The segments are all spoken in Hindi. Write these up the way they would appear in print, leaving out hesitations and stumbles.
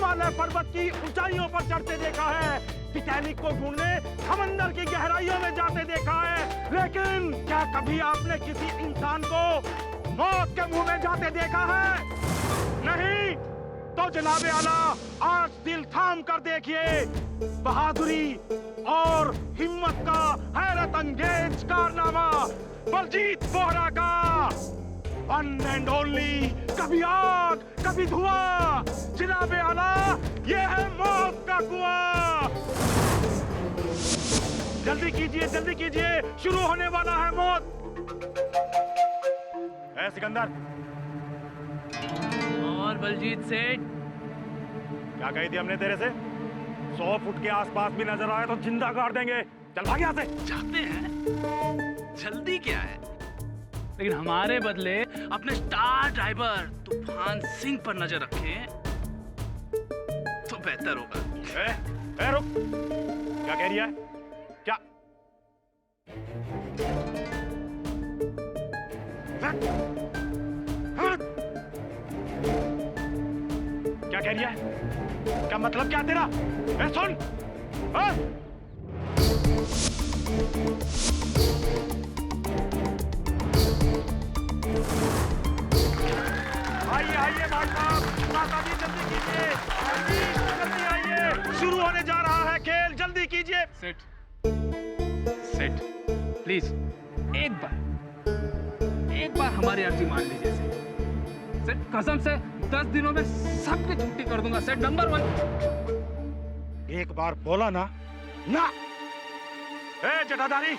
हिमालय पर्वत की ऊंचाइयों पर चढ़ते देखा है, टिटैनिक को ढूंढने समंदर की गहराइयों में जाते देखा है, लेकिन क्या कभी आपने किसी इंसान को मौत के मुंह में जाते देखा है? नहीं। तो जनाबे आला, आज दिल थाम कर देखिए बहादुरी और हिम्मत का हैरत अंगेज कारनामा बलजीत बोहरा का। वन एंड ओनली, कभी आग कभी धुआं, जनाबे आला ये है मौत का कुआं। जल्दी कीजिए, शुरू होने वाला है मौत। ए सिकंदर। और बलजीत सेठ, क्या कही थी हमने तेरे से? 100 फुट के आसपास भी नजर आए तो जिंदा गाड़ देंगे। चल भाग यहाँ से। चाहते हैं, जल्दी क्या है, लेकिन हमारे बदले अपने स्टार ड्राइवर तूफान सिंह पर नजर रखें तो बेहतर होगा। ए रुक, क्या कह रही है? क्या क्या कह रही है? क्या मतलब क्या तेरा? सुन, आइए भाई साहब, जल्दी कीजिए, जल्दी आइए, शुरू होने जा रहा है खेल, जल्दी कीजिए। सेठ प्लीज एक बार हमारी अर्जी मान लीजिए सेठ, कसम से 10 दिनों में सबकी छुट्टी कर दूंगा सेठ, नंबर 1। एक बार बोला ना। ए जटाधारी,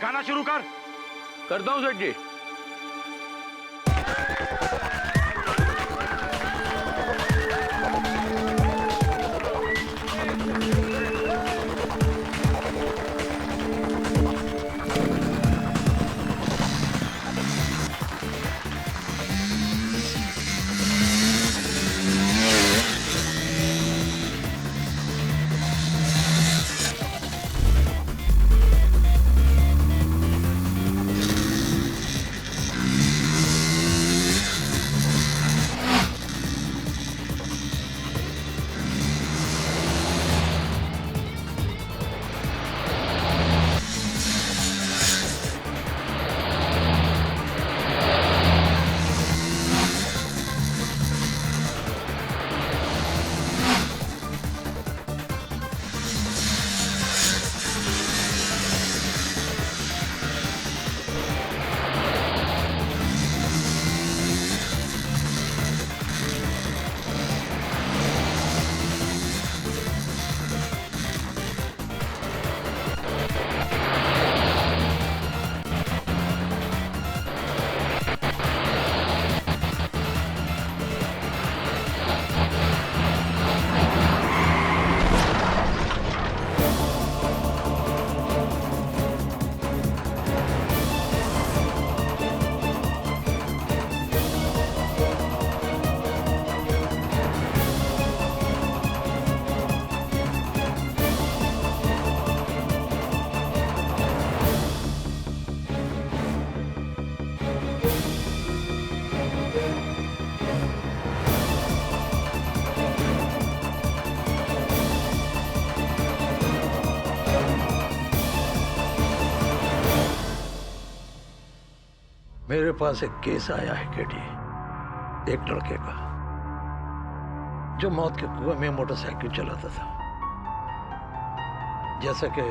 गाना शुरू करता हूँ सेठ जी। मेरे पास एक केस आया है केडी, एक लड़के का जो मौत के कुएं में मोटरसाइकिल चलाता था। जैसा कि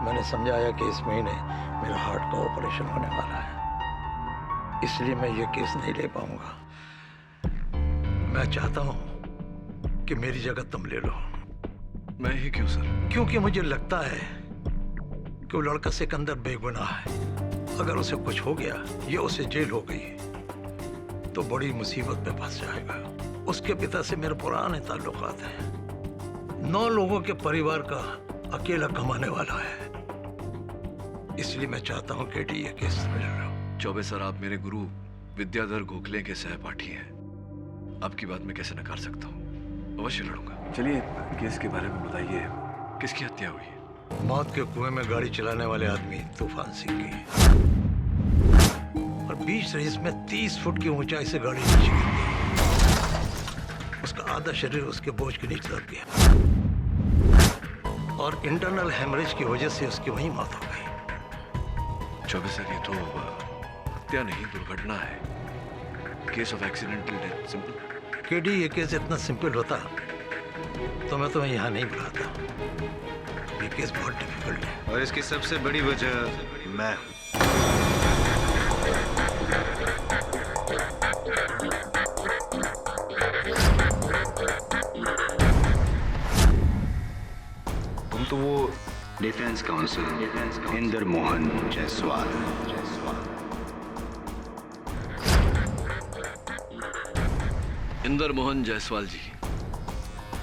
मैंने समझाया कि इस महीने मेरा हार्ट का ऑपरेशन होने वाला है, इसलिए मैं ये केस नहीं ले पाऊंगा। मैं चाहता हूं कि मेरी जगह तुम ले लो। मैं ही क्यों सर? क्योंकि मुझे लगता है कि वो लड़का सिकंदर बेगुनाह है। अगर उसे कुछ हो गया या उसे जेल हो गई तो बड़ी मुसीबत में फंस जाएगा। उसके पिता से मेरे पुराने ताल्लुकात हैं। 9 लोगों के परिवार का अकेला कमाने वाला है। इसलिए मैं चाहता हूं कि ये केस मिल रहा हूं। चौबे सर, आप मेरे गुरु विद्याधर गोखले के सहपाठी हैं। आपकी बात मैं कैसे नकार सकता हूँ? अवश्य लड़ूंगा। चलिए केस के बारे में बताइए, किसकी हत्या हुई है? मौत के कुएं में गाड़ी चलाने वाले आदमी तूफान सिंह की, और बीच रेस में 30 फुट की ऊंचाई से गाड़ी नीचे गिर गई। उसका आधा शरीर उसके बोझ के नीचे दब गया और इंटरनल हेमरेज की वजह से उसकी वहीं मौत हो गई। चौबे सर, ये तो हत्या नहीं, दुर्घटना है। Case of accidental death, simple. KD, ये केस इतना सिंपल होता तो मैं तुम्हें यहाँ नहीं बुलाता। ये केस बहुत डिफिकल्ट है और इसकी सबसे बड़ी वजह मैं हूं। तुम तो वो डिफेंस काउंसिल इंदर मोहन जायसवाल। इंदर मोहन जायसवाल जी,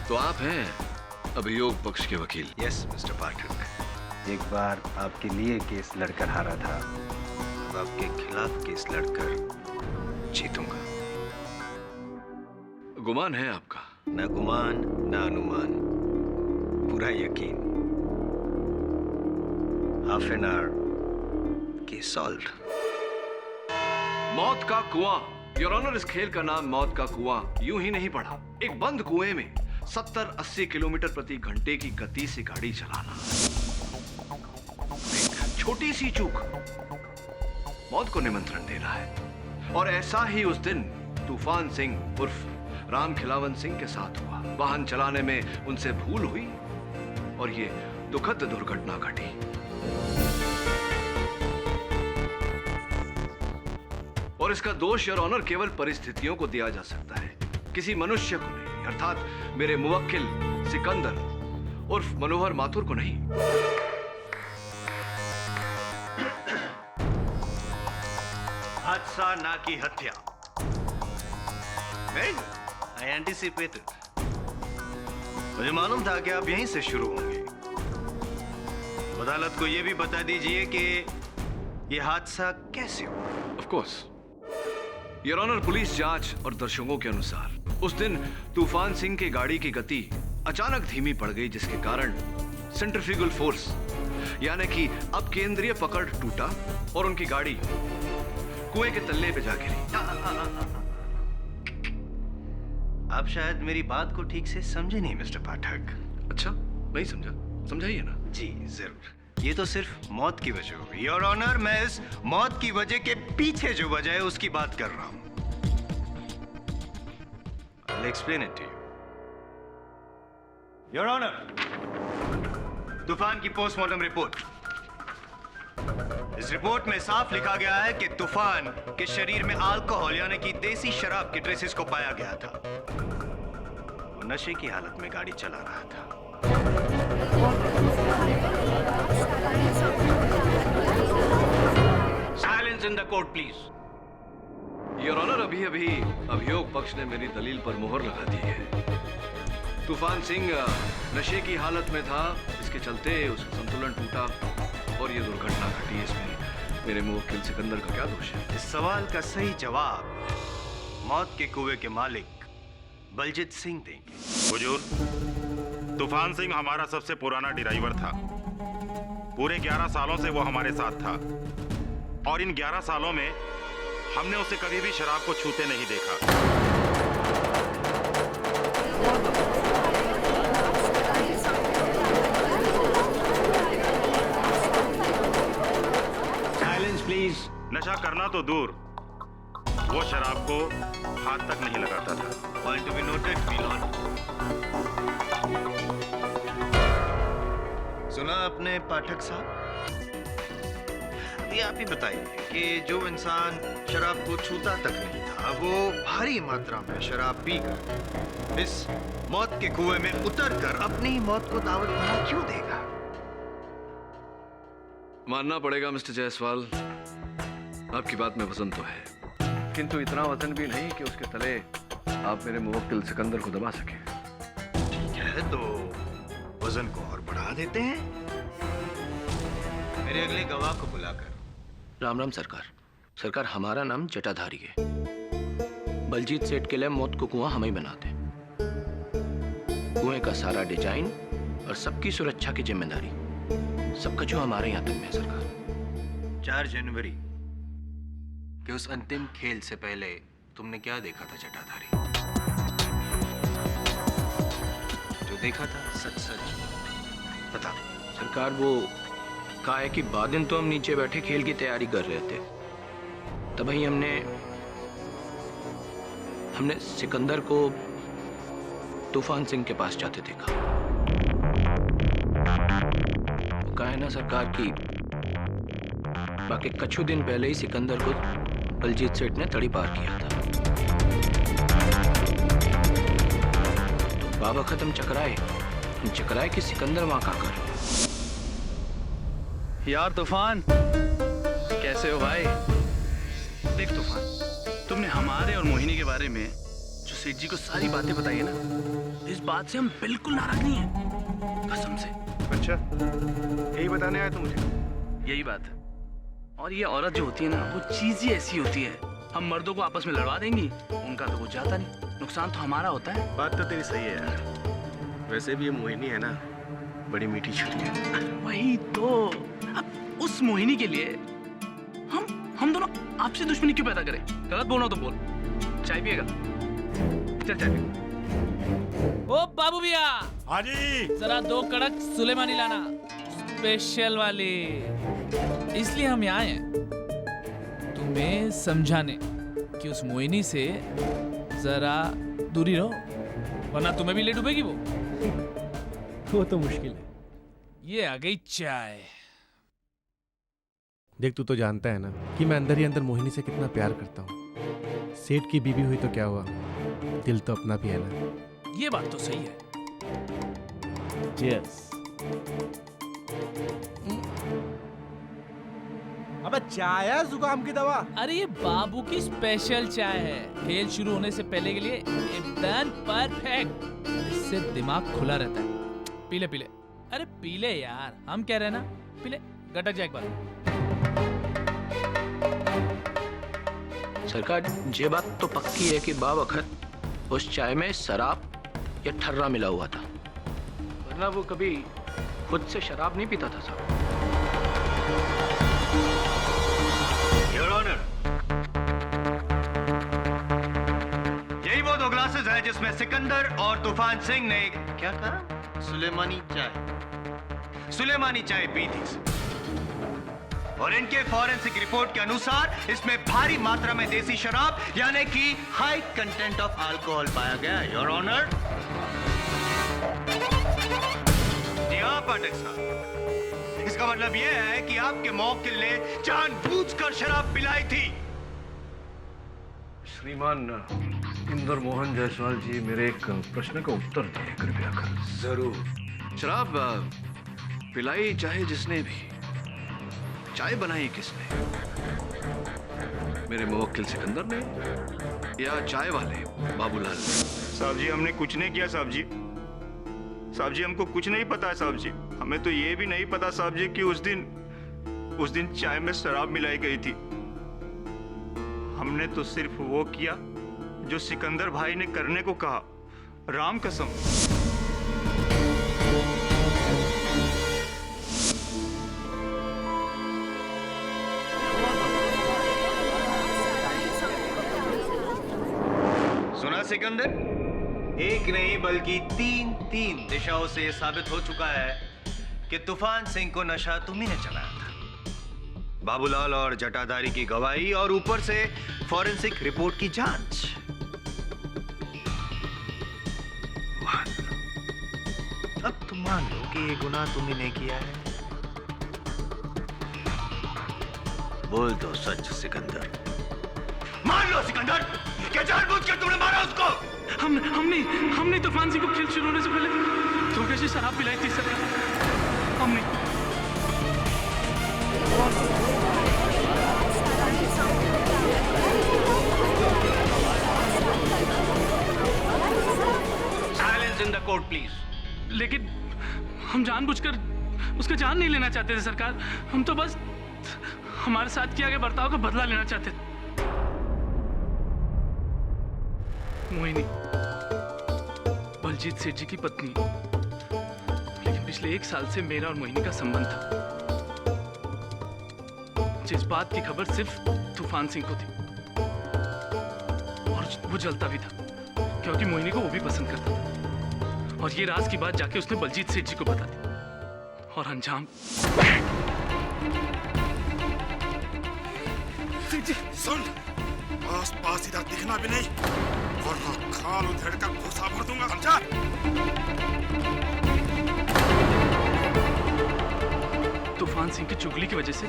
तो आप हैं अभियोग पक्ष के वकील? यस मिस्टर पाठक, एक बार आपके लिए केस लड़कर हारा था, अब आपके खिलाफ केस लड़कर जीतूंगा। गुमान है आपका? ना गुमान ना अनुमान, पूरा यकीन। Half an hour case solved. मौत का कुआं। योर ऑनर, इस खेल का नाम मौत का कुआं यूं ही नहीं पड़ा। एक बंद कुएं में 70-80 किलोमीटर प्रति घंटे की गति से गाड़ी चलाना, एक छोटी सी चूक मौत को निमंत्रण दे रहा है। और ऐसा ही उस दिन तूफान सिंह उर्फ राम खिलावन सिंह के साथ हुआ। वाहन चलाने में उनसे भूल हुई और ये दुखद दुर्घटना घटी। और इसका दोष योर ऑनर केवल परिस्थितियों को दिया जा सकता है, किसी मनुष्य को नहीं, अर्थात मेरे मुवक्किल सिकंदर उर्फ मनोहर माथुर को नहीं। हादसा ना की हत्या। आई एंटिसिपेटेड। मुझे मालूम था कि आप यहीं से शुरू होंगे। अदालत को यह भी बता दीजिए कि यह हादसा कैसे हुआ। Of course your honour, police जांच और दर्शकों के अनुसार उस दिन तूफान सिंह की गाड़ी की गति अचानक धीमी पड़ गई, जिसके कारण सेंट्रीफ्यूगल फोर्स यानी कि अब केंद्रीय पकड़ टूटा और उनकी गाड़ी कुएं के तल्ले पे जा गिरी। आप शायद मेरी बात को ठीक से समझे नहीं मिस्टर पाठक। अच्छा, नहीं समझा, समझाइए ना। जी जरूर। ये तो सिर्फ मौत की वजह होगी योर ऑनर। मैं इस मौत की वजह के पीछे जो वजह है उसकी बात कर रहा हूं। I'll explain it to you. Your honour, तूफान की पोस्टमार्टम रिपोर्ट। इस रिपोर्ट में साफ लिखा गया है कि तूफान के शरीर में अल्कोहल यानी कि देसी शराब के ट्रेसेस को पाया गया था। वो नशे की हालत में गाड़ी चला रहा था। Silence in the court please. Your honour, अभी अभी अभियोग पक्ष ने मेरी दलील पर मुहर लगा दी है। तूफान सिंह नशे की हालत में था, इसके चलते उसका संतुलन टूटा और ये दुर्घटना घटी। इसमें मेरे मुवक्किल सिकंदर का क्या दोष है? इस सवाल का सही जवाब मौत के कुएं के मालिक बलजीत सिंह देंगे। हुजूर, तूफान सिंह हमारा सबसे पुराना ड्राइवर था। पूरे 11 सालों से वो हमारे साथ था और इन 11 सालों में हमने उसे कभी भी शराब को छूते नहीं देखा। Silence please. नशा करना तो दूर, वो शराब को हाथ तक नहीं लगाता था। Point to be noted milord. सुना आपने पाठक साहब? ये आप ही बताइए कि जो इंसान शराब को छूता तक नहीं था, वो भारी मात्रा में शराब पीकर इस मौत के कुएं में उतरकर अपनी मौत को दावत बना क्यों देगा? मानना पड़ेगा मिस्टर जायसवाल, आपकी बात में वजन तो है, किंतु इतना वजन भी नहीं कि उसके तले आप मेरे मुवक्किल सिकंदर को दबा सके। ठीक है, तो वजन को और बढ़ा देते हैं। मेरे अगले गवाह को बुलाकर। राम राम सरकार। सरकार, हमारा नाम जटाधारी है। बलजीत सेठ के लिए मौत को कुआं हम ही बनाते हैं। कुएं का सारा डिजाइन और सबकी सुरक्षा की जिम्मेदारी सबका जो हमारे यहाँ तक में है सरकार। 4 जनवरी के उस अंतिम खेल से पहले तुमने क्या देखा था जटाधारी? देखा था, सच सच बता। सरकार वो काहे कि बाद दिन तो हम नीचे बैठे खेल की तैयारी कर रहे थे, तभी हमने सिकंदर को तूफान सिंह के पास जाते देखा। वो कहा है ना सरकार की बाकी कुछ दिन पहले ही सिकंदर को बलजीत सेठ ने तड़ी पार किया था। तो बाबा खत्म चकराए कि सिकंदर वहां का कर। यार तूफान, कैसे हो भाई? देख तूफान, तुमने हमारे और मोहिनी के बारे में जो सेठ जी को सारी बातें बताई है ना, इस बात से हम बिल्कुल नाराज नहीं हैं, कसम से। अच्छा, यही बताने आया तू मुझे? यही बात है। और ये औरत जो होती है ना, वो चीज ही ऐसी होती है, हम मर्दों को आपस में लड़वा देंगी, उनका तो कुछ जाता नहीं, नुकसान तो हमारा होता है। बात तो तेरी सही है यार। वैसे भी ये मोहिनी है ना, बड़ी मीठी छुरी है। वही तो। अब उस मोहिनी के लिए हम दोनों आपसे दुश्मनी क्यों पैदा करें? गलत बोलना तो बोल। चाय पिएगा? चल चाय पिएगा। ओ बाबू भैया, हाँ जी। जरा 2 कड़क सुलेमानी लाना, स्पेशल वाली। इसलिए हम यहाँ हैं तुम्हें समझाने कि उस मोहिनी से जरा दूरी रहो, वरना तुम्हें भी ले डूबेगी वो तो मुश्किल है। ये आ गई चाय। देख, तू तो जानता है ना कि मैं अंदर ही अंदर मोहिनी से कितना प्यार करता हूँ। सेठ की बीवी हुई तो क्या हुआ, दिल तो अपना भी है ना। ये बात तो सही है। Cheers। अबे चाय है जुकाम की दवा? अरे ये बाबू की स्पेशल चाय है, खेल शुरू होने से पहले के लिए एकदम परफेक्ट। इससे दिमाग खुला रहता है। पीले पीले, अरे पीले यार, हम कह रहे हैं ना, पीले। गटक जाए एक बार। सरकार, ये बात तो पक्की है कि बावखत उस चाय में शराब या ठर्रा मिला हुआ था, वरना वो कभी खुद से शराब नहीं पीता था साहब। योर ऑनर, यही वो 2 ग्लासेस है जिसमें सिकंदर और तूफान सिंह ने क्या कहा? सुलेमानी चाय पी थी। और इनके फॉरेंसिक रिपोर्ट के अनुसार इसमें भारी मात्रा में देसी शराब यानी कि हाई कंटेंट ऑफ अल्कोहल पाया गया। Your honour. जी हाँ पाठक साहब, इसका मतलब यह है कि आपके मौकिल ने जानबूझकर शराब पिलाई थी। श्रीमान इंदर मोहन जायसवाल जी, मेरे एक प्रश्न का उत्तर दें कृपया कर। जरूर। शराब पिलाई चाहे जिसने भी, चाय बनाई किसने? मेरे मुवक्किल सिकंदर ने या चाय वाले बाबूलाल ने? साहब जी, हमने कुछ नहीं किया साहब जी। साहब जी, हमको कुछ नहीं पता है साहब जी। हमें तो ये भी नहीं पता साहब जी कि उस दिन चाय में शराब मिलाई गई थी। हमने तो सिर्फ वो किया जो सिकंदर भाई ने करने को कहा। राम कसम। सुना सिकंदर, एक नहीं बल्कि 3 दिशाओं से यह साबित हो चुका है कि तूफान सिंह को नशा तुम्ही ने चलाया था। बाबूलाल और जटाधारी की गवाही और ऊपर से फॉरेंसिक रिपोर्ट की जांच। अब तुम मान लो कि ये गुनाह तुम्ही ने किया है। बोल दो सच सिकंदर। मान लो सिकंदर, क्या जानबूझकर तुमने मारा उसको? हमने तूफान सिंह को खेल शुरू होने से पहले धोखे से शराब पिलाई थी सरकार। हमने। Silence in the court please. लेकिन हम जानबूझकर उसका जान नहीं लेना चाहते थे सरकार। हम तो बस हमारे साथ किया गया बर्ताव का बदला लेना चाहते थे। मोहिनी बलजीत सेठ जी की पत्नी, लेकिन पिछले 1 साल से मेरा और मोहिनी का संबंध था, जिस बात की खबर सिर्फ तूफान सिंह को थी। और वो जलता भी था क्योंकि मोहिनी को वो भी पसंद करता था। और ये राज की बात जाके उसने बलजीत सेठ जी को बता दी और अंजाम। सुन, आस पास इधर दिखना भी नहीं वरना खाल उधेड़ कर भूसा भर दूंगा, समझा? तूफान सिंह की चुगली की वजह से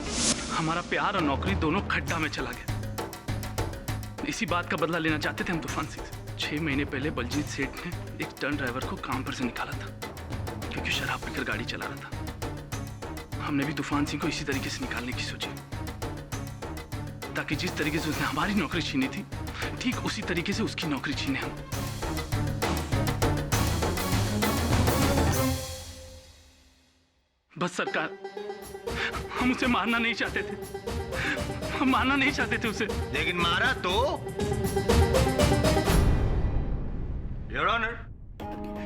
हमारा प्यार और नौकरी दोनों खड्डा में चला गया। इसी बात का बदला लेना चाहते थे हम तूफान सिंह से। 6 महीने पहले बलजीत सेठ ने एक टर्न ड्राइवर को काम पर से निकाला था क्योंकि शराब पीकर गाड़ी चला रहा था। हमने भी तूफान सिंह को इसी तरीके से निकालने की सोची ताकि जिस तरीके से उसने हमारी नौकरी छीनी थी ठीक उसी तरीके से उसकी नौकरी छीने हम। बस सरकार, हम उसे मारना नहीं चाहते थे, हम मारना नहीं चाहते थे उसे। लेकिन मारा तो। योर ऑनर,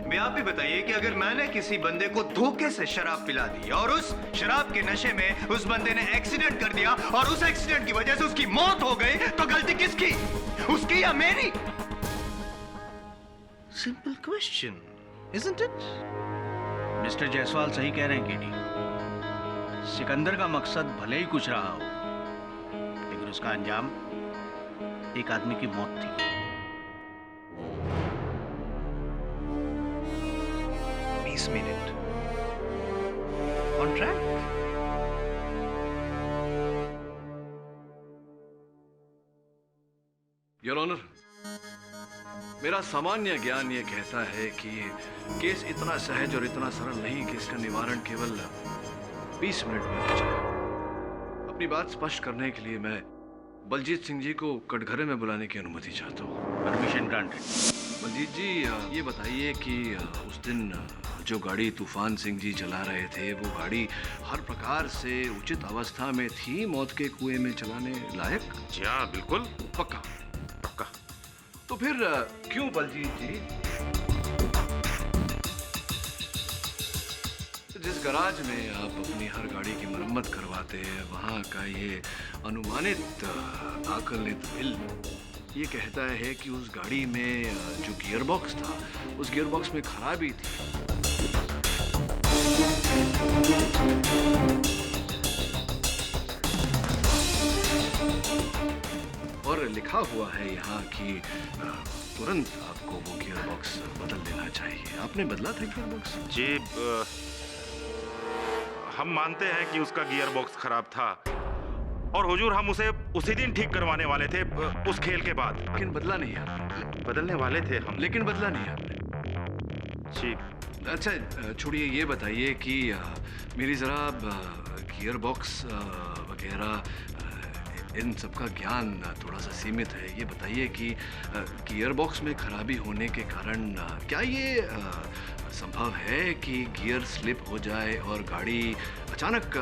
मैं आप ही बताइए कि अगर मैंने किसी बंदे को धोखे से शराब पिला दी और उस शराब के नशे में उस बंदे ने एक्सीडेंट कर दिया और उस एक्सीडेंट की वजह से उसकी मौत हो गई, तो गलती किसकी, उसकी या मेरी? Simple question, isn't it? Mister Jaiswal सही कह रहे हैं केडी। सिकंदर का मकसद भले ही कुछ रहा हो, लेकिन उसका अंजाम एक आदमी की मौत थी। Minute on track. Your honour, मेरा सामान्य ज्ञान ये कहता है कि केस इतना सहज और इतना सरल नहीं कि इसका निवारण केवल 20 मिनट में हो जाए। अपनी बात स्पष्ट करने के लिए मैं बलजीत सिंह जी को कटघरे में बुलाने की अनुमति चाहता हूँ। Permission granted. बलजीत जी, ये बताइए कि उस दिन जो गाड़ी तूफान सिंह जी चला रहे थे वो गाड़ी हर प्रकार से उचित अवस्था में थी मौत के कुएं में चलाने लायक? जी हाँ, बिल्कुल पक्का? पक्का। तो फिर क्यों बलजीत जी जिस गराज में आप अपनी हर गाड़ी की मरम्मत करवाते हैं वहां का ये अनुमानित आकलित बिल ये कहता है कि उस गाड़ी में जो गियर बॉक्स था उस गियर बॉक्स में खराबी थी। और लिखा हुआ है यहाँ कि तुरंत आपको वो गियर बॉक्स बदल देना चाहिए। आपने बदला था गियर बॉक्स? जी, हम मानते हैं कि उसका गियर बॉक्स खराब था और हुजूर हम उसे उसी दिन ठीक करवाने वाले थे उस खेल के बाद। लेकिन बदला नहीं आपने? बदलने वाले थे हम, लेकिन बदला नहीं आपने? जी। अच्छा छोड़िए, ये बताइए कि मेरी ज़रा गियर बॉक्स वगैरह इन सब का ज्ञान थोड़ा सा सीमित है। ये बताइए कि गियर बॉक्स में खराबी होने के कारण क्या ये संभव है कि गियर स्लिप हो जाए और गाड़ी अचानक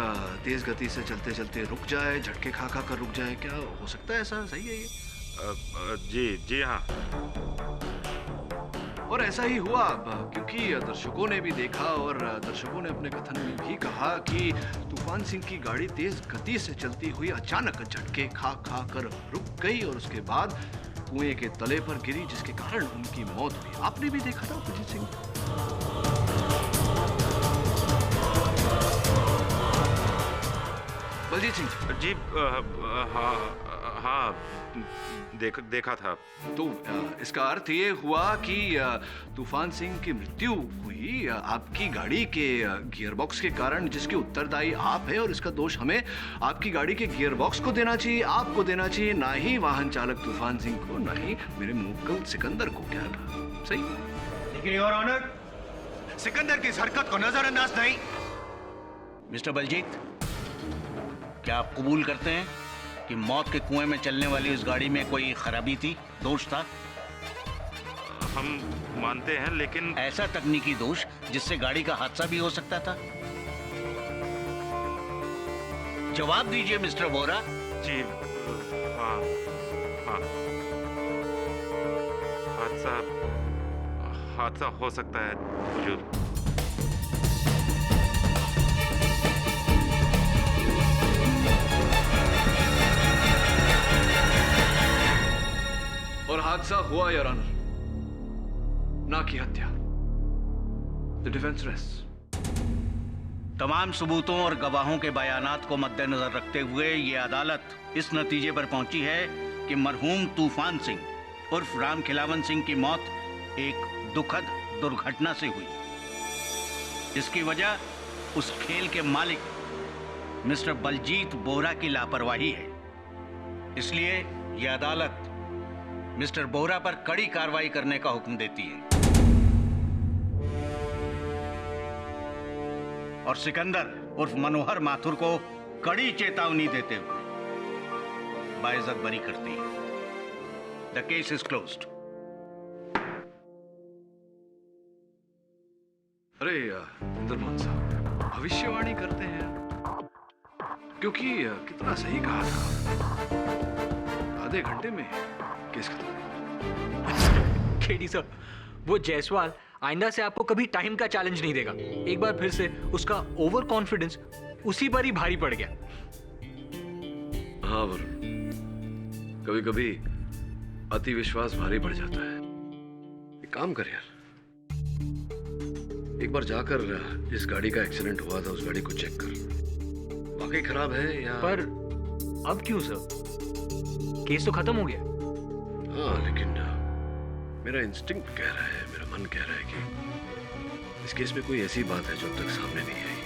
तेज गति से चलते चलते रुक जाए, झटके खा खा कर रुक जाए? क्या हो सकता है ऐसा? सही है ये? जी हाँ। और ऐसा ही हुआ क्योंकि दर्शकों ने भी देखा और दर्शकों ने अपने कथन में भी कहा कि तूफान सिंह की गाड़ी तेज गति से चलती हुई अचानक झटके खा खा कर रुक गई और उसके बाद कुएं के तले पर गिरी, जिसके कारण उनकी मौत हुई। आपने भी देखा था बलजीत सिंह? बलजीत सिंह जी हाँ देखा था। तो इसका अर्थ ये हुआ कि तूफान सिंह की मृत्यु हुई आपकी गाड़ी के गियर बॉक्स के कारण, जिसके उत्तरदायी आप हैं और इसका दोष हमें आपकी गाड़ी के गियर बॉक्स को देना चाहिए, आपको देना चाहिए, ना ही वाहन चालक तूफान सिंह को, ना ही मेरे मुगल सिकंदर को। क्या सही? लेकिन योर ऑनर, सिकंदर की इस हरकत को नजरअंदाज नहीं। मिस्टर बलजीत, क्या आप कबूल करते हैं कि मौत के कुएं में चलने वाली उस गाड़ी में कोई खराबी थी, दोष था? हम मानते हैं, लेकिन ऐसा तकनीकी दोष जिससे गाड़ी का हादसा भी हो सकता था। जवाब दीजिए मिस्टर वोरा। जी हाँ हाँ, हादसा हो सकता है हुजूर। और हादसा हुआ योर ऑनर, ना कि हत्या। The defense rests. तमाम सबूतों और गवाहों के बयानात को मद्देनजर रखते हुए ये अदालत इस नतीजे पर पहुंची है कि मरहूम तूफान सिंह उर्फ राम खिलावन सिंह की मौत एक दुखद दुर्घटना से हुई। इसकी वजह उस खेल के मालिक मिस्टर बलजीत बोहरा की लापरवाही है। इसलिए यह अदालत मिस्टर बोहरा पर कड़ी कार्रवाई करने का हुक्म देती है और सिकंदर उर्फ मनोहर माथुर को कड़ी चेतावनी देते हुए बाइज्जत बरी करती है। The case is closed. अरे इंद्रमोहन साहब, भविष्यवाणी करते हैं क्योंकि कितना सही कहा था, आधे घंटे में केस खत्म। केडी सर, वो जायसवाल आइंदा से आपको कभी टाइम का चैलेंज नहीं देगा। एक बार फिर से उसका ओवर कॉन्फिडेंस उसी पर ही भारी पड़ गया। हाँ वरुण, कभी कभी अति विश्वास भारी पड़ जाता है। एक काम कर यार, एक बार जाकर जिस गाड़ी का एक्सीडेंट हुआ था उस गाड़ी को चेक कर, वाकई खराब है या। पर अब क्यों सर, केस तो खत्म हो गया। हाँ लेकिन मेरा इंस्टिंक्ट कह रहा है, मेरा मन कह रहा है कि इस केस में कोई ऐसी बात है जो अब तक सामने नहीं आई।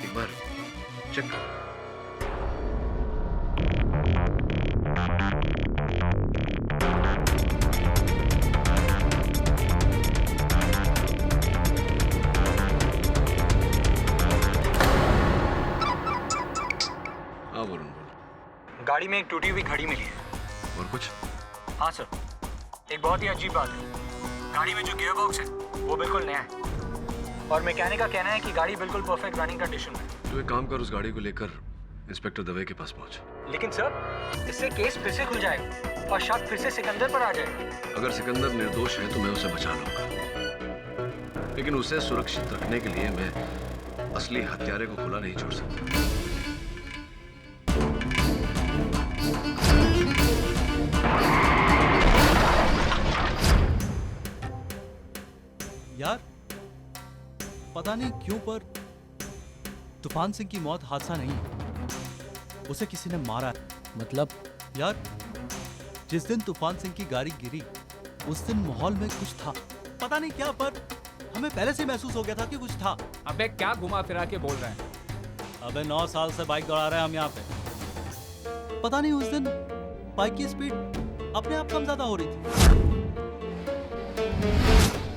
एक बार चेक करो। हाँ वरुण बोलो। गाड़ी में एक टूटी हुई घड़ी मिली है। और कुछ? हाँ सर, एक बहुत ही अजीब बात है, गाड़ी में जो गियर बॉक्स है वो बिल्कुल नया है और मैकेनिक का कहना है कि गाड़ी बिल्कुल परफेक्ट रनिंग कंडीशन में है। तो एक काम कर, उस गाड़ी को लेकर इंस्पेक्टर दवे के पास पहुंच। लेकिन सर, इससे केस फिर से खुल जाएगा और शक फिर से सिकंदर पर आ जाएगा। अगर सिकंदर निर्दोष है तो मैं उसे बचा लूंगा, लेकिन उसे सुरक्षित रखने के लिए मैं असली हत्यारे को खुला नहीं छोड़ सकता। यार पता नहीं क्यों पर तूफान सिंह की मौत हादसा नहीं है, उसे किसी ने मारा है। मतलब? यार जिस दिन तूफान सिंह की गाड़ी गिरी उस दिन माहौल में कुछ था, पता नहीं क्या, पर हमें पहले से महसूस हो गया था कि कुछ था। अबे क्या घुमा फिरा के बोल रहे हैं? अबे 9 साल से बाइक दौड़ा रहे हैं हम यहाँ पे, पता नहीं उस दिन बाइक की स्पीड अपने आप कम ज्यादा हो रही थी,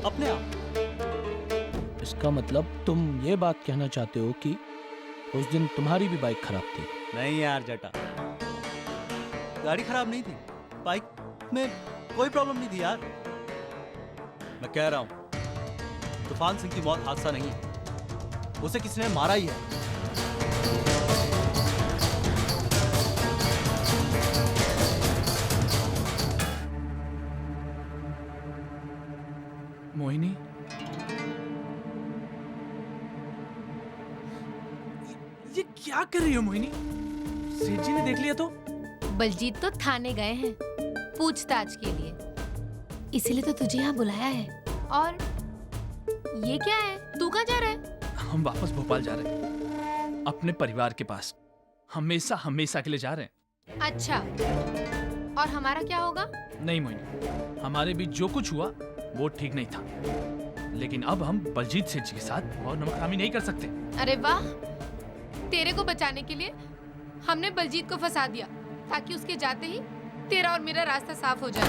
अपने आप। इसका मतलब तुम ये बात कहना चाहते हो कि उस दिन तुम्हारी भी बाइक खराब थी? नहीं यार जटा, गाड़ी खराब नहीं थी, बाइक में कोई प्रॉब्लम नहीं थी यार। मैं कह रहा हूं तूफान सिंह की मौत हादसा नहीं है, उसे किसी ने मारा ही है। मोहिनी, ये क्या कर रही हो मोहिनी? सेठ जी ने देख लिया तो? बलजीत तो थाने गए हैं पूछताछ के लिए, इसीलिए तो तुझे यहाँ बुलाया है। और ये क्या है, तू कहाँ जा रहा है? हम वापस भोपाल जा रहे हैं, अपने परिवार के पास, हमेशा हमेशा के लिए जा रहे हैं। अच्छा, और हमारा क्या होगा? नहीं मोहिनी, हमारे बीच जो कुछ हुआ वो ठीक नहीं था, लेकिन अब हम बलजीत सेठ जी के साथ और नमकरामी नहीं कर सकते। अरे वाह, तेरे को बचाने के लिए हमने बलजीत को फंसा दिया ताकि उसके जाते ही तेरा और मेरा रास्ता साफ हो जाए।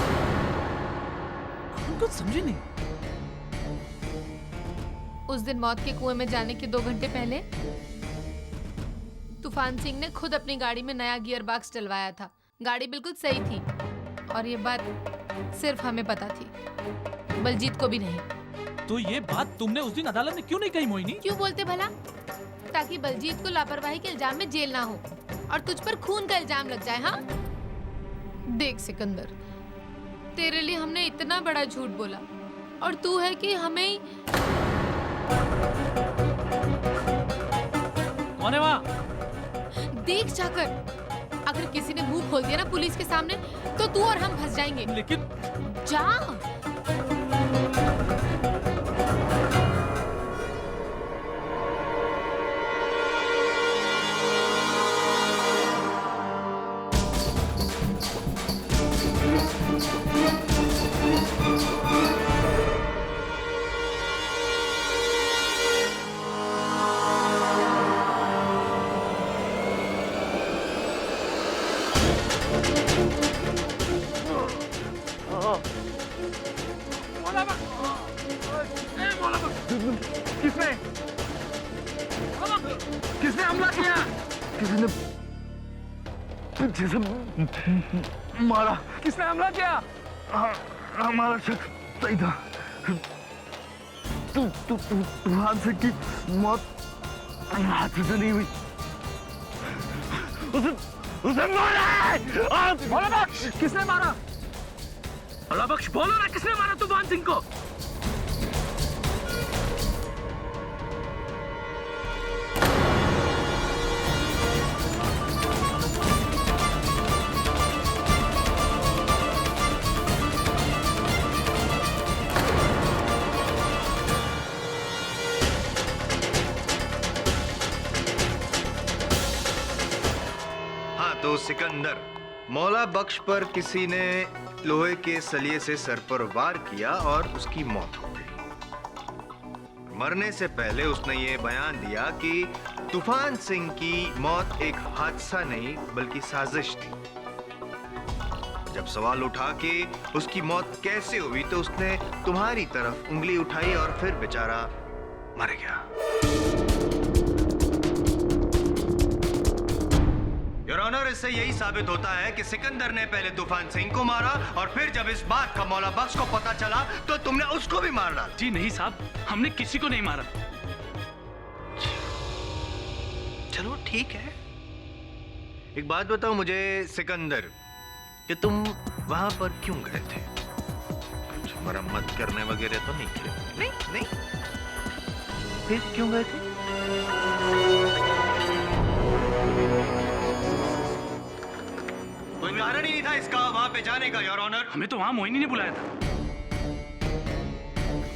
हम कुछ समझे नहीं। उस दिन मौत के कुएं में जाने के 2 घंटे पहले तूफान सिंह ने खुद अपनी गाड़ी में नया गियर बॉक्स डलवाया था। गाड़ी बिल्कुल सही थी और ये बात सिर्फ हमें पता थी, बलजीत को भी नहीं। तो ये बात तुमने उस दिन अदालत में क्यों नहीं कही मोहिनी? क्यों बोलते भला? ताकि बलजीत को लापरवाही के इल्जाम में जेल ना हो और तुझ पर खून का इल्जाम लग जाए। हाँ देख सिकंदर, तेरे लिए हमने इतना बड़ा झूठ बोला और तू है कि हमें ही... कौन है वहाँ? देख जाकर, अगर किसी ने मुंह खोल दिया ना पुलिस के सामने तो तू और हम फंस जाएंगे। लेकिन जा। किसने किसने हमला किया? किसी ने पीछे से मारा। किसने हमला किया? हमारा शक सही था। तूफान सिंह की मौत हाथ से नहीं हुई, उसे मारा है। भोला बख्श, किसने मारा? भोला बख्श बोलो ना, किसने मारा तूफान सिंह को? तो सिकंदर, मौला बख्श पर किसी ने लोहे के सलिए से सर पर वार किया और उसकी मौत हो गई। मरने से पहले उसने ये बयान दिया कि तूफान सिंह की मौत एक हादसा नहीं बल्कि साजिश थी। जब सवाल उठा कि उसकी मौत कैसे हुई तो उसने तुम्हारी तरफ उंगली उठाई और फिर बेचारा मर गया। योर ऑनर, इससे यही साबित होता है कि सिकंदर ने पहले तूफान सिंह को मारा और फिर जब इस बात का मौला बख्श को पता चला तो तुमने उसको भी मार डाला। जी नहीं साहब, हमने किसी को नहीं मारा। चलो ठीक है, एक बात बताओ मुझे सिकंदर, कि तुम वहां पर क्यों गए थे? कुछ मरम्मत करने वगैरह तो नहीं किए? नहीं। फिर क्यों गए थे? कोई कारण ही नहीं था इसका वहां पे जाने का, योर ऑनर। हमें तो वहां मोहिनी ने बुलाया था,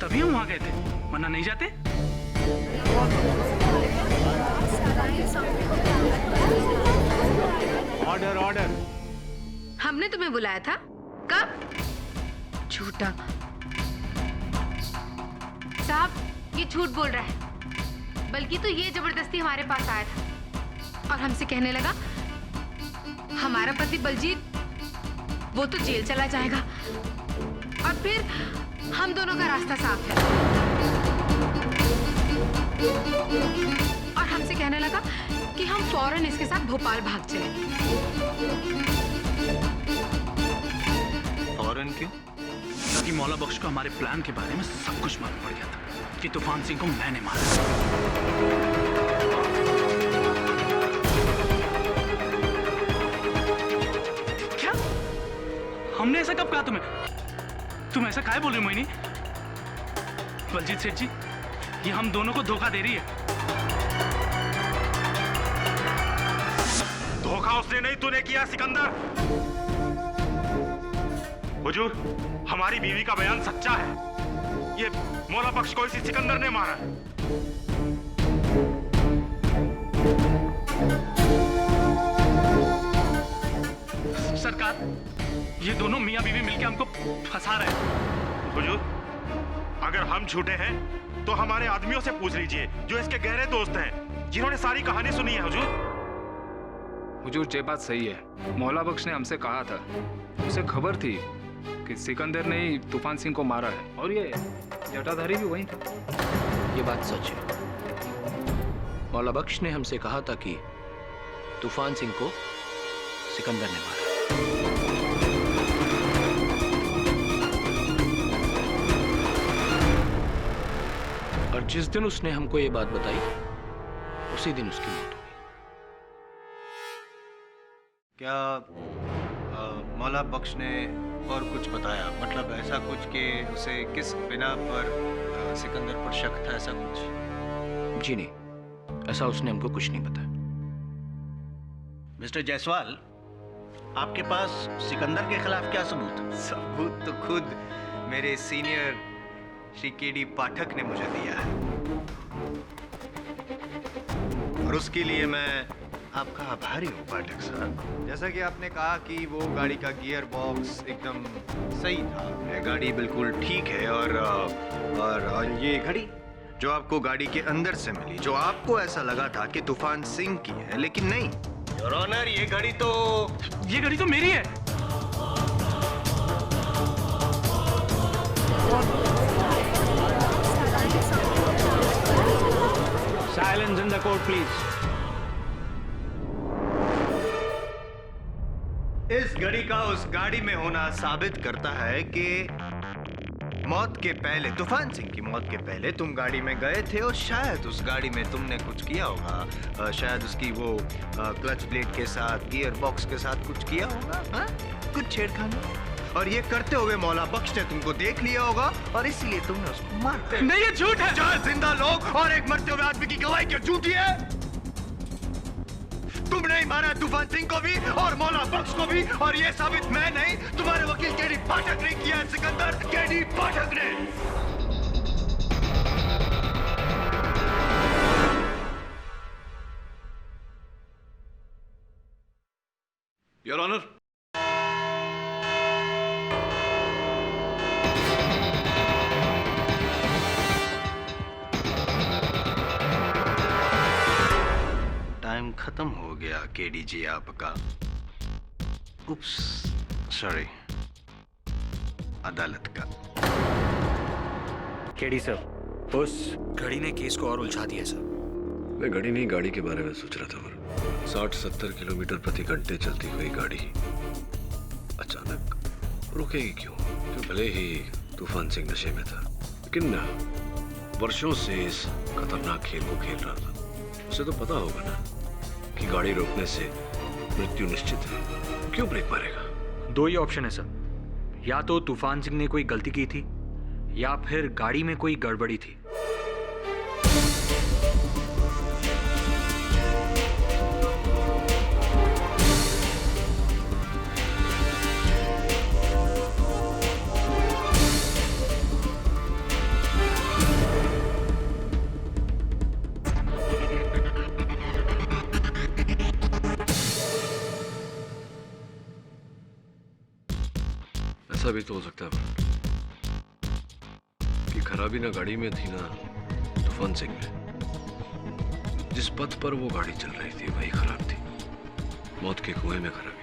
तभी हम वहां गए थे, वरना नहीं जाते। Order order. हमने तुम्हें बुलाया था? कब? झूठा साहब, ये झूठ बोल रहा है। बल्कि तो ये जबरदस्ती हमारे पास आया था और हमसे कहने लगा हमारा पति बलजीत वो तो जेल चला जाएगा और फिर हम दोनों का रास्ता साफ है। और हमसे कहने लगा कि हम फौरन इसके साथ भोपाल भाग चले। फौरन क्यों? ताकि मौला बख्श को हमारे प्लान के बारे में सब कुछ मालूम पड़ गया था कि तूफान सिंह को मैंने मारा। हमने ऐसा कब कहा तुम्हें? तुम ऐसा काहे बोल रहे हो मोहिनी? बलजीत सेठ जी, ये हम दोनों को धोखा दे रही है। धोखा उसने नहीं, तूने किया सिकंदर। हुजूर, हमारी बीवी का बयान सच्चा है। ये मौला बख्श को इसी सिकंदर ने मारा है। सरकार, ये दोनों मियां बीवी मिलकर हमको फंसा रहे हैं। हुजूर, अगर हम झूठे हैं तो हमारे आदमियों से पूछ लीजिए जो इसके गहरे दोस्त हैं, जिन्होंने सारी कहानी सुनी है। हुजूर, ये बात सही है। मौला बख्श ने हमसे कहा था, उसे खबर थी कि सिकंदर ने ही तूफान सिंह को मारा है और ये जटाधारी भी वही था। ये बात सच है। मौला बख्श ने हमसे कहा था कि तूफान सिंह को सिकंदर ने मारा। और जिस दिन उसने हमको ये बात बताई उसी दिन उसकी मौत हो गई। क्या मौला बख्श ने और कुछ बताया? मतलब ऐसा कुछ कि उसे किस बिना पर सिकंदर पर शक था, ऐसा कुछ? जी नहीं, ऐसा उसने हमको कुछ नहीं बताया। मिस्टर जायसवाल, आपके पास सिकंदर के खिलाफ क्या सबूत? सबूत तो खुद मेरे सीनियर श्री केडी पाठक ने मुझे दिया है और उसके लिए मैं आपका आभारी हूँ पाठक साहब। जैसा कि आपने कहा कि वो गाड़ी का गियर बॉक्स एकदम सही था, ये गाड़ी बिल्कुल ठीक है और ये घड़ी जो आपको गाड़ी के अंदर से मिली, जो आपको ऐसा लगा था कि तूफान सिंह की है, लेकिन नहीं योर ऑनर, ये घड़ी तो मेरी है। Silence in the court, please. इस घड़ी का उस गाड़ी में होना साबित करता है कि मौत के पहले, तूफान सिंह की मौत के पहले तुम गाड़ी में गए थे और शायद उस गाड़ी में तुमने कुछ किया होगा। शायद उसकी वो क्लच प्लेट के साथ, गियर बॉक्स के साथ कुछ किया होगा, हाँ? कुछ छेड़खानी। और ये करते हुए मौला बख्श ने तुमको देख लिया होगा और इसीलिए तुमने उसको मार दिया। नहीं, ये झूठ है। 4 जिंदा लोग और एक मरते हुए आदमी की गवाही क्यों झूठी है? तुमने ही मारा तूफान सिंह को भी और मौला बख्श को भी, और ये साबित मैं नहीं, तुम्हारे वकील केडी पाठक ने किया है सिकंदर, केडी पाठक ने। योर ऑनर, टाइम खत्म हो गया केडीजी आपका। उप्स, सॉरी, अदालत का। केडी सर, उस घड़ी ने केस को और उलझा दिया सर। मैं घड़ी नहीं, गाड़ी के बारे में सोच रहा था। 60-70 किलोमीटर प्रति घंटे चलती हुई गाड़ी अचानक रुकेगी क्यों? जो भले ही तूफान सिंह नशे में था, लेकिन वर्षों से इस खतरनाक खेल को खेल रहा था। उसे तो पता होगा ना कि गाड़ी रोकने से मृत्यु निश्चित है, क्यों ब्रेक मारेगा? 2 ही ऑप्शन है सर, या तो तूफान सिंह ने कोई गलती की थी या फिर गाड़ी में कोई गड़बड़ी थी। ऐसा भी तो हो सकता है कि खराबी ना गाड़ी में थी ना तूफान सिंह में। जिस पथ पर वो गाड़ी चल रही थी वही खराब थी, मौत के कुएं में खराबी थी।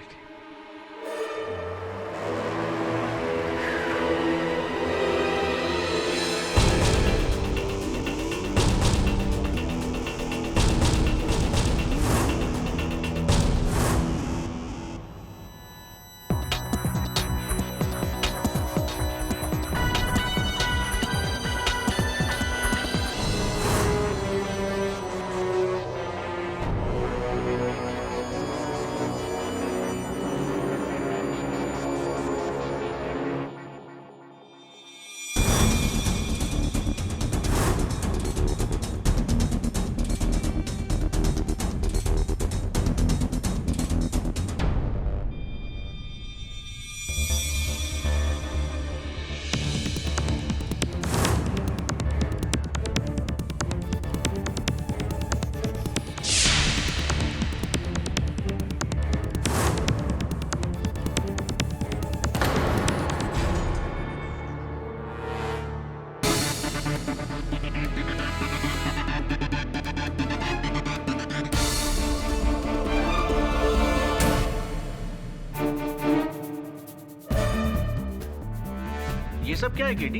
ये सब क्या है केडी?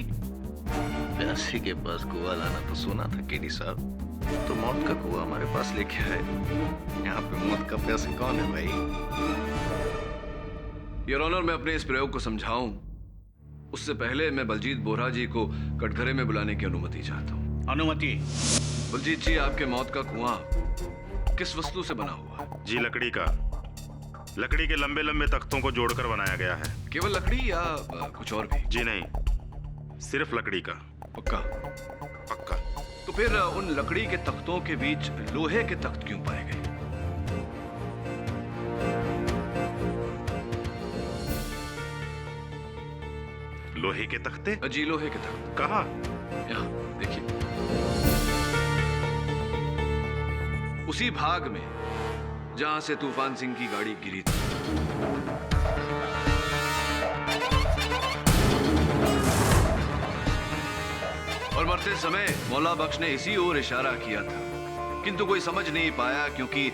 प्यासी के पास कुआं लाना तो सुना था केडी साहब, तो मौत का कुआं हमारे पास लेके आए। यहाँ पे मौत का प्यासी कौन है भाई? योर ऑनर, मैं अपने इस प्रयोग को समझाऊं उससे पहले मैं बलजीत बोरा जी को कटघरे में बुलाने की अनुमति चाहता हूँ। अनुमति। बलजीत जी, आपके मौत का कुआं किस वस्तु से बना हुआ है? जी, लकड़ी का। लकड़ी के लंबे लंबे तख्तों को जोड़कर बनाया गया है। केवल लकड़ी या कुछ और भी? जी नहीं, सिर्फ लकड़ी का। पक्का? पक्का। तो फिर उन लकड़ी के तख्तों के बीच लोहे के तख्त क्यों पाए गए? लोहे के तख्ते? जी, लोहे के तख्त। कहाँ? यहाँ देखिए, उसी भाग में जहां से तूफान सिंह की गाड़ी गिरी थी। और मरते समय मौला बख्श ने इसी ओर इशारा किया था, किंतु कोई समझ नहीं पाया क्योंकि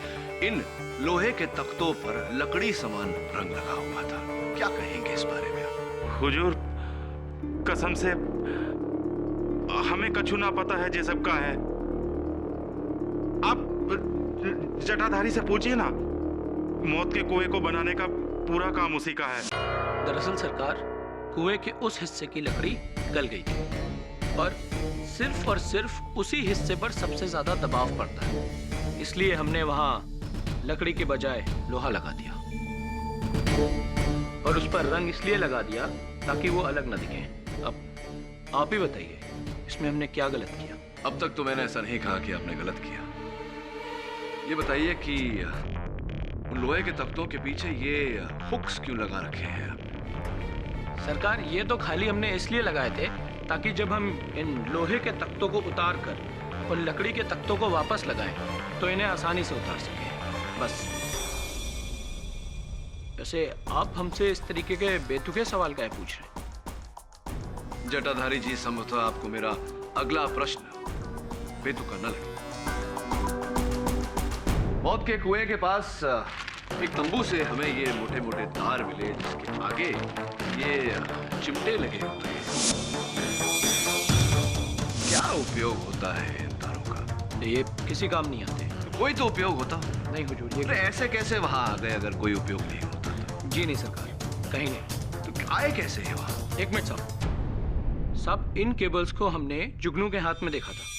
इन लोहे के तख्तों पर लकड़ी समान रंग लगा हुआ था। क्या कहेंगे इस बारे में आप? हुजूर, कसम से हमें कछु ना पता है, ये सब का है। आप जटाधारी से पूछिए ना, मौत के कुएं को बनाने का पूरा काम उसी का है। दरअसल सरकार, कुएं के उस हिस्से की लकड़ी गल गई थी और सिर्फ उसी हिस्से पर सबसे ज्यादा दबाव पड़ता है, इसलिए हमने वहां लकड़ी के बजाय लोहा लगा दिया और उस पर रंग इसलिए लगा दिया ताकि वो अलग न दिखे। अब आप ही बताइए, इसमें हमने क्या गलत किया? अब तक तो मैंने ऐसा नहीं कहा कि आपने गलत किया। ये बताइए कि उन लोहे के तख्तों के पीछे ये हुक्स क्यों लगा रखे हैं? सरकार, ये तो खाली हमने इसलिए लगाए थे ताकि जब हम इन लोहे के तख्तों को उतार कर उन लकड़ी के तख्तों को वापस लगाएं तो इन्हें आसानी से उतार सकें, बस। वैसे आप हमसे इस तरीके के बेतुके सवाल काहे पूछ रहे हैं? जटाधारी जी, संभवतः आपको मेरा अगला प्रश्न बेतुका न लगे। मौत के कुएं के पास एक तंबू से हमें ये मोटे मोटे तार मिले जिसके आगे ये चिमटे लगे होते हैं। क्या उपयोग होता है इन तारों का? ये किसी काम नहीं आते। कोई तो उपयोग होता नहीं हुजूर, ये ऐसे कैसे वहां आ गए अगर कोई उपयोग नहीं होता तो? जी नहीं सरकार, कहीं नहीं। तो आए कैसे है वहां? एक मिनट साहब, इन केबल्स को हमने जुगनू के हाथ में देखा था।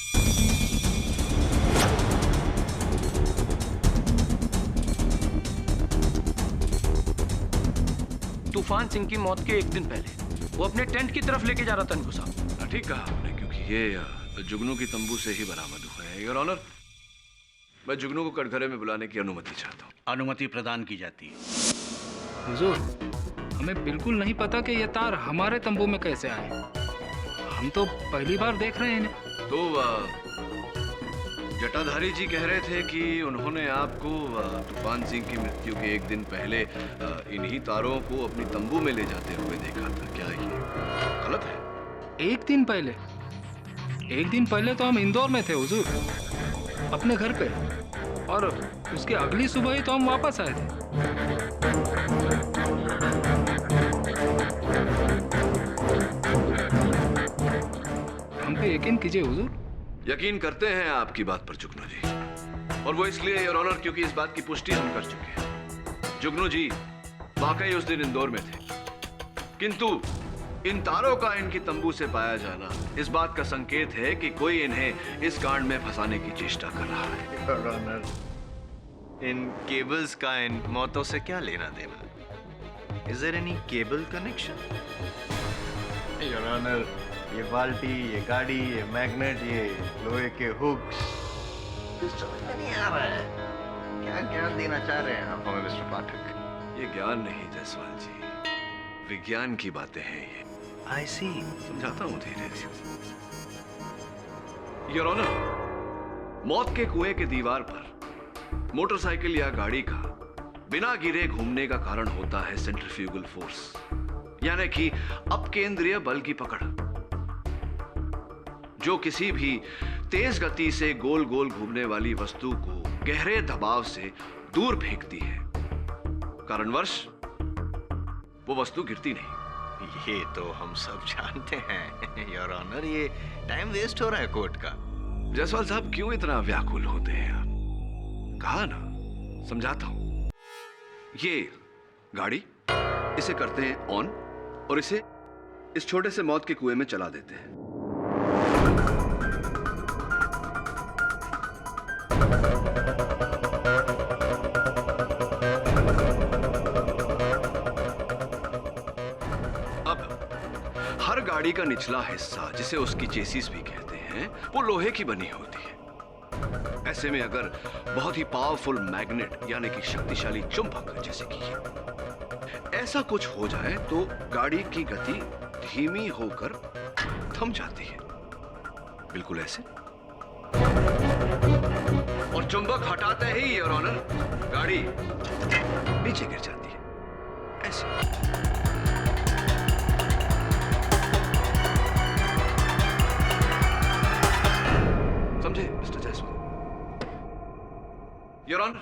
तूफान सिंह की मौत के एक दिन पहले वो अपने टेंट की तरफ लेके जा रहा था इनको साहब। ठीक कहा आपने, क्योंकि ये जुगनू की तंबू से ही बरामद हुए हैं। योर ऑनर, मैं जुगनू को कटघरे में बुलाने की अनुमति चाहता हूँ। अनुमति प्रदान की जाती है। हुजूर, हमें बिल्कुल नहीं पता कि ये तार हमारे तंबू में कैसे आए। हम तो पहली बार देख रहे हैं इन्हें। तो जटाधारी जी कह रहे थे कि उन्होंने आपको तूफान सिंह की मृत्यु के एक दिन पहले इन्हीं तारों को अपनी तंबू में ले जाते हुए देखा था। क्या ये गलत है? एक दिन पहले? एक दिन पहले तो हम इंदौर में थे हुजूर, अपने घर पे, और उसके अगली सुबह ही तो हम वापस आए थे। हम पे यकीन कीजिए हुजूर। यकीन करते हैं आपकी बात पर जुगनू जी, और वो इसलिए योर ऑनर क्योंकि इस बात की पुष्टि हम कर चुके हैं। जुगनू जी वाकई उस दिन इंदौर में थे, किंतु इन तारों का इनकी तंबू से पाया जाना इस बात का संकेत है कि कोई इन्हें इस कांड में फंसाने की चेष्टा कर रहा है। योर ऑनर, इन केबल्स का इन मौतों से क्या लेना देना? Is there any cable connection? Your honour, ये बाल्टी, ये गाड़ी, ये मैग्नेट, ये लोहे के हुक्स, समझ में नहीं आ रहा है। क्या ज्ञान देना चाह रहे हैं आप हमें मिस्टर पाठक? ये ज्ञान नहीं जायसवाल जी, विज्ञान की बातें हैं ये। आई सी, समझाता हूँ धीरे से। योर ऑनर, मौत के कुएं के दीवार पर मोटरसाइकिल या गाड़ी का बिना गिरे घूमने का कारण होता है सेंट्रीफ्यूगल फोर्स, यानी कि अपकेंद्रीय बल की पकड़, जो किसी भी तेज गति से गोल गोल घूमने वाली वस्तु को गहरे दबाव से दूर फेंकती है। कारणवश वो वस्तु गिरती नहीं। ये तो हम सब जानते हैं योर ऑनर, ये टाइम वेस्ट हो रहा है कोर्ट का। जायसवाल साहब क्यों इतना व्याकुल होते हैं आप? कहा ना, समझाता हूं। ये गाड़ी, इसे करते हैं ऑन और इसे इस छोटे से मौत के कुएं में चला देते हैं। हर गाड़ी का निचला हिस्सा, जिसे उसकी चेसिस भी कहते हैं, वो लोहे की बनी होती है। ऐसे में अगर बहुत ही पावरफुल मैग्नेट यानी कि शक्तिशाली चुंबक, जैसे कि ऐसा कुछ हो जाए तो गाड़ी की गति धीमी होकर थम जाती है, बिल्कुल ऐसे। और चुंबक हटाते ही योर ऑनर गाड़ी नीचे गिर जाती है, ऐसे। समझे मिस्टर जायसवाल? योर ऑनर,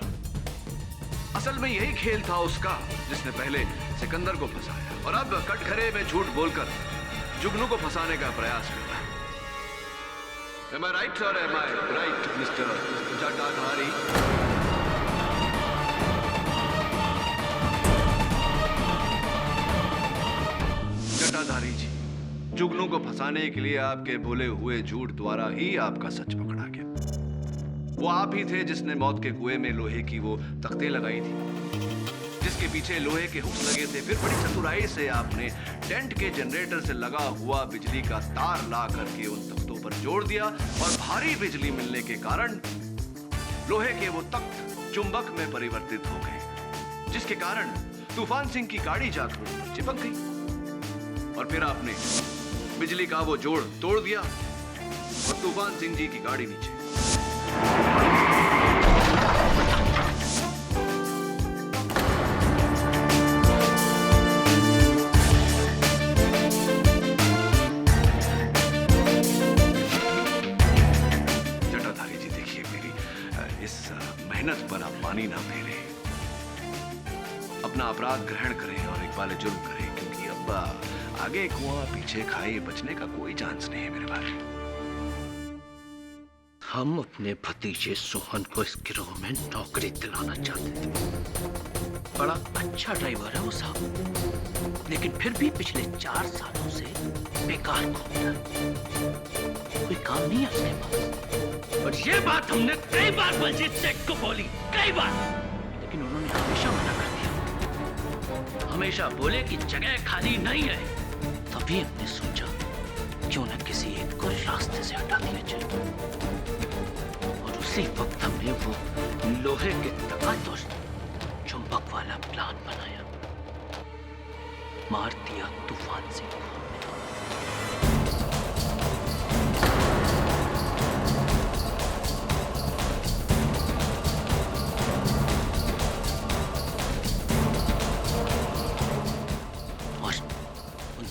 असल में यही खेल था उसका जिसने पहले सिकंदर को फंसाया और अब कटघरे में झूठ बोलकर जुगनू को फंसाने का प्रयास कर रहा है। Am I right or am I right, Mr. जटाधारी? जटाधारी जी, जुगनू को फंसाने के लिए आपके बोले हुए झूठ द्वारा ही आपका सच पकड़ा गया। वो आप ही थे जिसने मौत के कुएं में लोहे की वो तख्ते लगाई थी, जिसके पीछे लोहे के हुक्स लगे थे। फिर बड़ी चतुराई से आपने टेंट के जनरेटर से लगा हुआ बिजली का तार ला करके उन तख्तों पर जोड़ दिया और भारी बिजली मिलने के कारण लोहे के वो तख्त चुंबक में परिवर्तित हो गए, जिसके कारण तूफान सिंह की गाड़ी जाकर चिपक गई। और फिर आपने बिजली का वो जोड़ तोड़ दिया और तूफान सिंह जी की गाड़ी नीचे। जटाधारी जी, देखिए मेरी इस मेहनत पर आप पानी ना फेरें, अपना अपराध ग्रहण करें और इकबाल जुर्म करें, क्योंकि अब आगे कुआं पीछे खाई बचने का कोई चांस नहीं है मेरे भाई। हम अपने भतीजे सोहन को इस गिरोह में नौकरी दिलाना चाहते थे। बड़ा अच्छा ड्राइवर है वो साहब, लेकिन फिर भी पिछले 4 सालों से बेकार घूम रहा है, कोई काम नहीं है उसके पास। और ये बात हमने कई बार बलजीत सेठ को बोली, कई बार, लेकिन उन्होंने हमेशा मना कर दिया। हमेशा बोले कि जगह खाली नहीं है। तभी हमने सोचा क्यों न किसी एक को रास्ते से हटा दिया जाए, और उसी वक्त हमने वो लोहे के तख्त और चुंबक वाला प्लान बनाया, मार दिया तूफान सिंह को।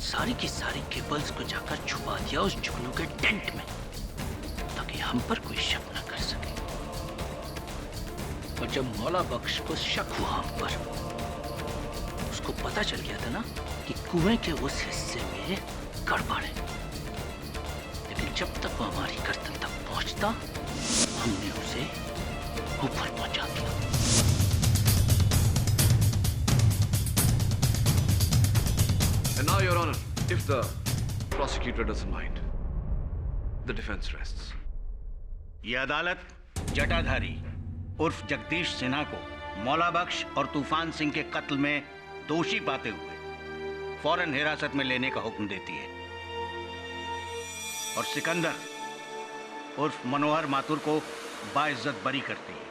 सारी की सारी केबल्स को जाकर छुपा दिया उस जुगनू के टेंट में, ताकि हम पर कोई शक न कर सके। और जब मौला बख्श को शक हुआ हम पर, उसको पता चल गया था ना कि कुएं के उस हिस्से में गड़बड़ है, लेकिन जब तक वो हमारी गर्दन तक पहुंचता, हमने उसे ऊपर पहुंचा दिया। And now, Your Honor, if the prosecutor doesn't mind, the defense rests. ये अदालत जटाधारी उर्फ जगदीश सिन्हा को मौला बख्श और तूफान सिंह के कत्ल में दोषी पाते हुए फौरन हिरासत में लेने का हुक्म देती है, और सिकंदर उर्फ मनोहर माथुर को बाइज्जत बरी करती है।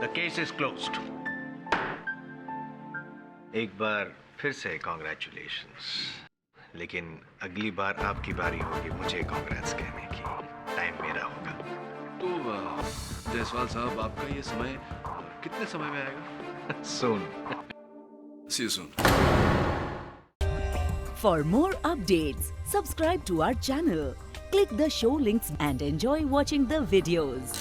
The case is closed. एक बार फिर से कॉन्ग्रेचुलेशंस, लेकिन अगली बार आपकी बारी होगी मुझे कांग्रेस कहने की। टाइम मेरा होगा। तो जायसवाल साहब, आपका ये समय कितने समय में आएगा? Soon. See you soon. For more updates, subscribe to our channel, click the show links and enjoy watching the videos.